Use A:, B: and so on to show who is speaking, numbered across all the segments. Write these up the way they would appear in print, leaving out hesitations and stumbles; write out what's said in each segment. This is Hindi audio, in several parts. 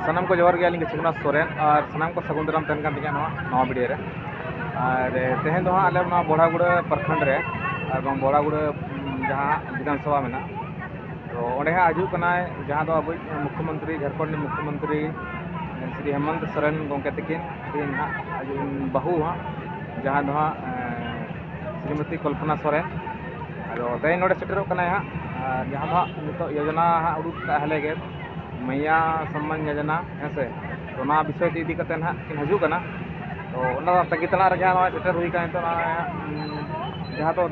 A: सामान को जोहर गया चिकना सोरेन और सामान को सगुन दाराम तहन कान नवा वीडियो रे और तेहन दो आले बोड़ागुड़ा प्रखंड रे और बोड़ागुड़ा जहाँ विधानसभा में तो ओंडे हजूना जहाँ दो अब मुख्यमंत्री झारखंड मुख्यमंत्री श्री हेमंत सोरेन गोंके तकिन बहु जहाँ दो श्रीमती कल्पना सोरेन तेज नोड़े सेटरों जहाँ दो योजना उड़ूक हाले गे मैया सम्मान योजना हेसे तो विषय इदी किन हजूना तो तगी तला जहाँ सेटर हुई तो जहाँ तो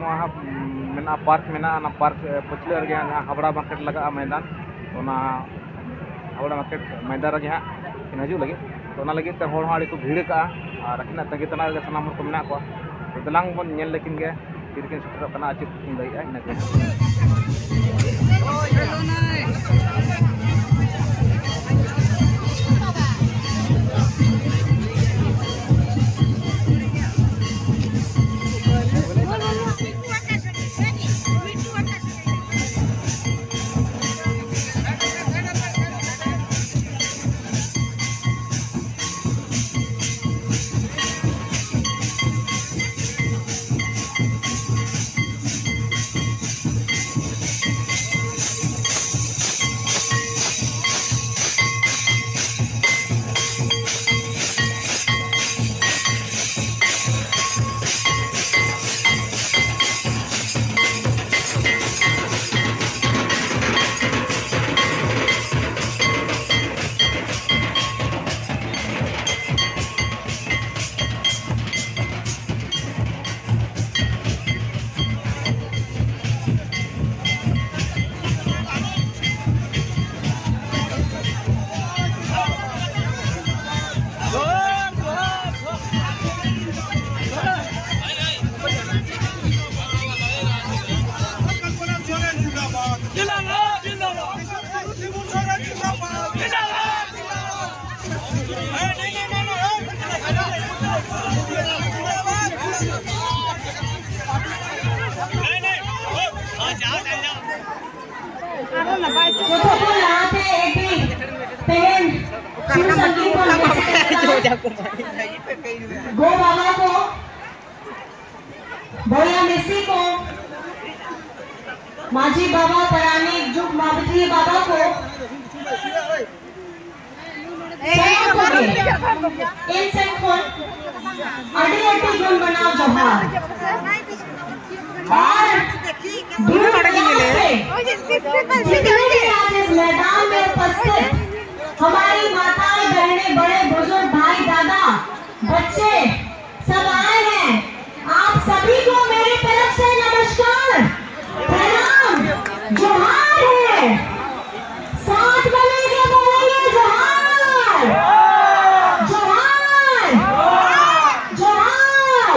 A: मेना पार्क मेना पार्क पछले जहाँ हावड़ा मार्केट लगा मैदान तो हावड़ा मार्केट मैदान रे हाँ हजू लगे तो लगे को भीड़ का और तगी तला सामान को मेना को तो दलांग बन लेकिन गे तीन सेटर अचूक लगे
B: गो बाबा को भोला मेसी को माझी बाबा परानी जुग मावती बाबा को इन सबको अड़ी गुण बनाओ जोहार और इस मैदान में उपस्थित हमारी माताएं बहनें बड़े बुजुर्ग भाई दादा बच्चे सब आए हैं। आप सभी को मेरी तरफ से नमस्कार प्रणाम जोहार है। साथ मिलके बोलेंगे जोहार जोहार जोहार।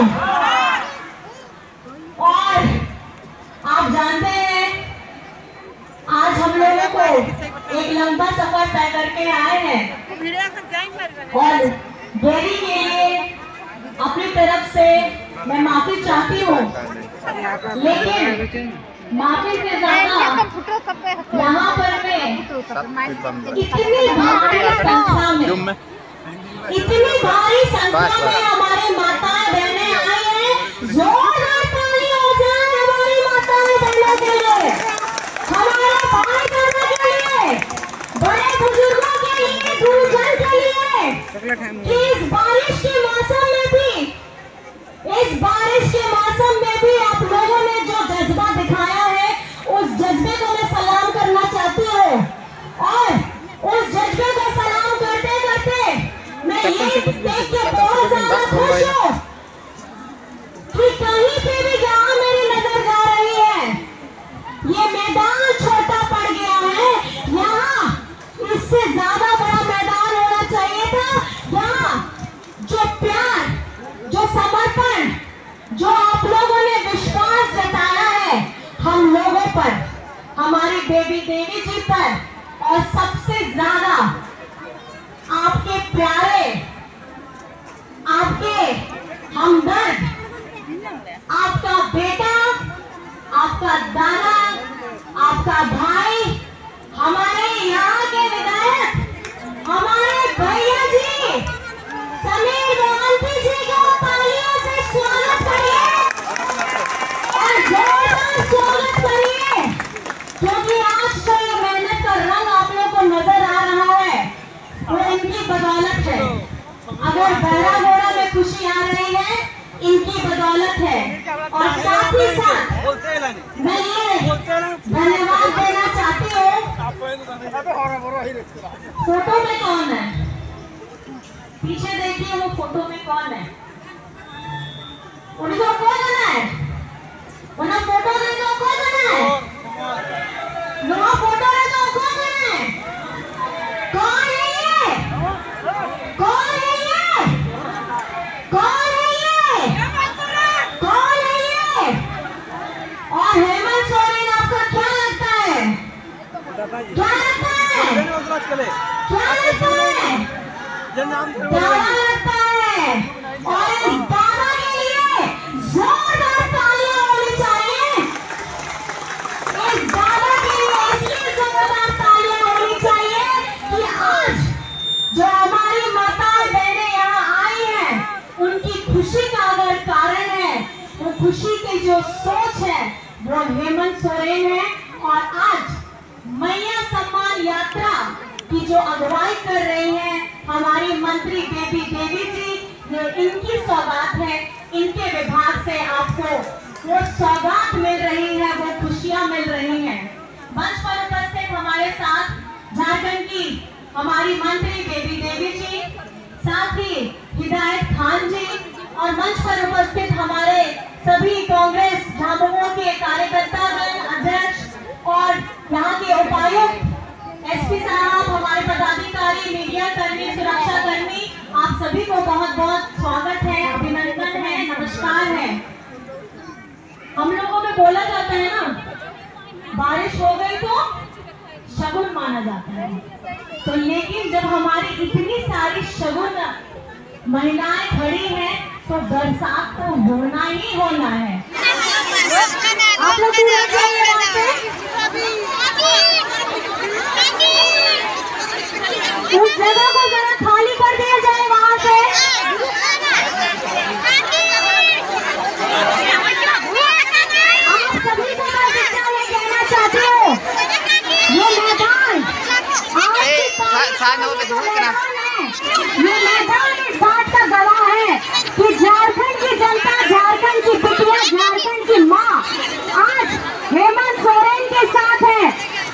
B: और आप जानते हैं आज हम लोगों को एक लंबा सफर तय करके आए हैं और देरी के लिए अपनी तरफ से मैं माफी चाहती हूँ, लेकिन माफी से ज्यादा यहाँ पर मैं इतनी भारी संख्या में हमारे माताएं बहनें आई हैं। जोरदार ताली हो जाए हमारी माताएं बहनों के लिए, हमारे भाई बहनों के लिए, बड़े बुजुर्गों के लिए, गुरुजन के लिए। इस बारिश के मौसम में भी आप लोगों ने जो जज्बा दिखाया है उस जज्बे को मैं सलाम करना चाहती हूँ। और उस जज्बे को सलाम करते करते मैं ये देख के बहुत ज्यादा खुश हूँ कि कहीं पे भी जहाँ मेरी नजर जा रही है ये मैदान छोटा पड़ गया है। यहाँ इससे ज्यादा बड़ा मैदान होना चाहिए था। यहाँ जो प्यार, जो समर्पण, जो आप लोगों ने विश्वास जताया है हम लोगों पर, हमारी बेबी देवी जी पर, और सबसे ज्यादा आपके प्यारे, आपके हमदर्द, आपका बेटा, आपका दादा, आपका भाई, हमारे यहाँ के विधायक, हमारे बदौलत है। अगर बहरा घोड़ा में खुशी आ रही है, इनकी बदौलत है। और साथ ही साथ मैं ये धन्यवाद देना चाहती हूँ। फोटो में कौन है? पीछे देखिए, वो फोटो में कौन है? उनको कौन है? उन्हें फोटो देखो, कौन है? नो फोटो देखो, कौन है? कौन है ये? कौन है ये? कौन है ये? कौन है ये? और हेमंत सोरेन आपका क्या लगता है? क्या लगता है? क्या लगता है? दावा लगता है। और इस दावा के लिए जोरदार तालियां होनी चाहिए। इस दावा के लिए इसलिए जोरदार तालियां होनी चाहिए कि आज जो हमारी माताएं बहनें यहाँ आई हैं, उनकी खुशी का अगर कारण है, वो खुशी की जो सोच है वो हेमंत सोरेन है। और आज मैया सम्मान यात्रा की जो अगुवाई कर रही है हमारी मंत्री बेबी देवी जी, ये इनकी सौगात है। इनके विभाग से आपको वो सौगात मिल रही है, वो खुशियां मिल रही हैं। मंच पर उपस्थित हमारे साथ झारखंड की हमारी मंत्री बेबी देवी जी, साथ ही हिदायत खान जी, और मंच पर उपस्थित हमारे सभी कांग्रेस झामुमो के कार्यकर्तागण, अध्यक्ष और यहाँ के उपायुक्त, एसपी साहब, हमारे पदाधिकारी, मीडिया कर्मी, सुरक्षा कर्मी, आप सभी को बहुत बहुत स्वागत है, अभिनंदन है, नमस्कार है। हम लोगों में बोला जाता है ना, बारिश हो गई तो शगुन माना जाता है। तो लेकिन जब हमारी इतनी सारी शगुन महिलाएं खड़ी हैं, तो बरसात तो होना ही होना है। आप लोग उस जगह को जरा खाली कर दिया जाए वहां से। आप सभी को मैं विद्यालय कहना चाहती हूँ, ये मैदान ये मैदान इस बात का गवाह है कि झारखंड की जनता, झारखंड की बिटिया, झारखंड की माँ आज हेमंत सोरेन के साथ है।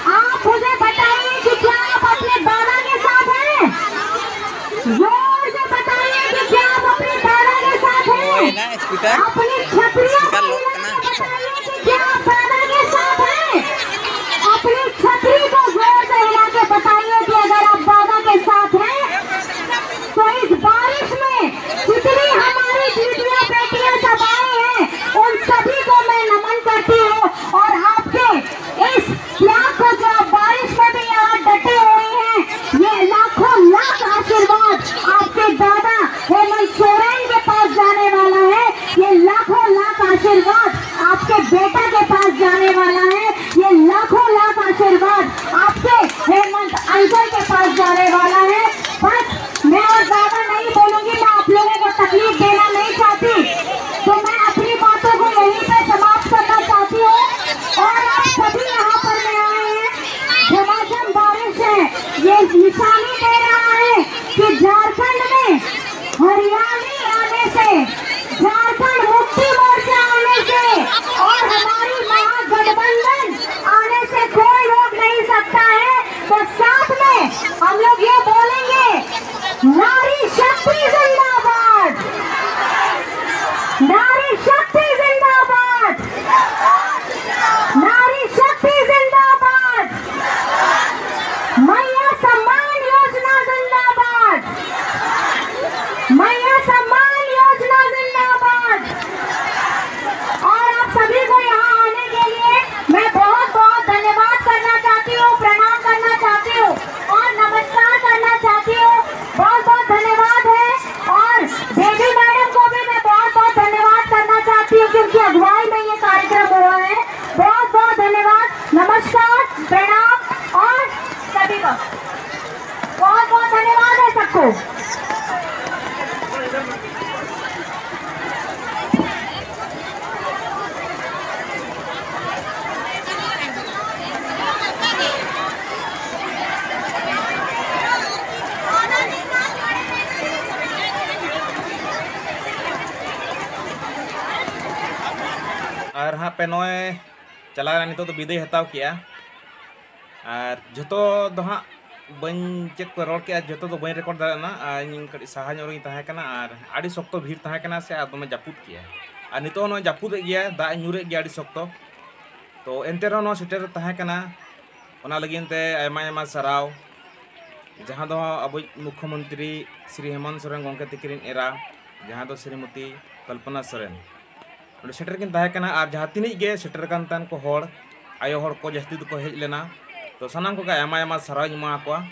B: आप मुझे बताइए कि क्या आप अपने दादा के साथ हैं? जोर से बताइए कि क्या आप अपने दादा के साथ हैं? अपनी छतरियों बताइए कि क्या आप दादा के साथ हैं? अपनी छतरी को जोर से हिला के बताइए कि अगर आप दादा के साथ हैं, तो इस बारिश में जितनी हमारी दीदियां बेटियां सब आई हैं, उन सभी को मैं नमन करती हूँ। और आपके इस त्याग को, जो आप बारिश में भी यहाँ डटे हुए हैं, ये लाखों लाख आशीर्वाद आपके दादा हेमंत सोरेन के पास जाने वाला है। ये लाखों लाख आशीर्वाद आपके बेटा के पास जाने वाला है। ये लाखों लाख आशीर्वाद आपके हेमंत अंकल के पास जाने वाला है। बस मैं और ज्यादा नहीं बोलूंगी, मैं आप लोगों को तकलीफ देना नहीं चाहती, तो मैं अपनी बातों को यहीं पे समाप्त करना चाहती हूँ। और आप सभी यहाँ पर में आए हैं, झमाझम बारिश है, ये निशानी दे रहा है कि झारखंड में हरियाली आने से, झारखंड मुक्ति मोर्चा आने से और हमारी महागठबंधन आने से कोई रोक नहीं सकता है। तो साथ में हम लोग ये बोलेंगे, नारी शक्ति जिंदाबाद, नारी शक्ति जिंदाबाद, नारी शक्ति जिंदाबाद, मैया सम्मान योजना जिंदाबाद, मैया सम्मान योजना जिंदाबाद। और आप सभी को यहाँ आने के लिए मैं बहुत बहुत धन्यवाद करना चाहती हूँ, प्रणाम करना चाहती हूँ और नमस्कार करना चाहती हूँ। बहुत बहुत धन्यवाद है। और बेबी मैडम को भी मैं बहुत बहुत धन्यवाद करना चाहती हूँ, क्योंकि अगुवाई में ये कार्यक्रम हुआ है। बहुत बहुत धन्यवाद, नमस्कार, प्रणाम और सभी को बहुत बहुत धन्यवाद है सबको।
C: पे नॉय चला नितो तो विदाई हताव किया और जतो दो हाँ बन चेक को रोड के जतो तो बन रिकॉर्ड दाना कड़ी सहा ᱧᱚᱨᱤᱧ ᱛᱟᱦᱮᱸ ᱠᱟᱱᱟ ᱟᱨ ᱟᱹᱰᱤ ᱥᱚᱠᱛᱚ ᱵᱷᱤᱲ ᱛᱟᱦᱮᱸ ᱠᱟᱱᱟ ᱥᱮ ᱟᱨ ᱫᱚᱢᱮ ᱡᱟᱹᱯᱩᱫ ᱜᱮᱭᱟ ᱟᱨ ᱱᱤᱛᱚᱜ ᱱᱚᱣᱟ ᱡᱟᱹᱯᱩᱫ ᱜᱮᱭᱟ ᱫᱟᱜ ᱧᱩᱨᱮᱜ ᱜᱮᱭᱟ ᱟᱹᱰᱤ ᱥᱚᱠᱛᱚ तो एनते रहो सेटर तहाँ कना ओना लगिन ते आयमा आयमा सराव जहाँ दो अब मुख्यमंत्री श्री हेमंत सोरेन गोंके तिकिरिन एरा जहाँ दो श्रीमती कल्पना सोरेन ओंडे सेटर किन तहाँ कना और जहाँ तिनिज गे सेटर कान तान को होड़ आयो होड़ को जस्ती को हेज लेना तो सानाम को आयमा आयमा सराव एमा कोआ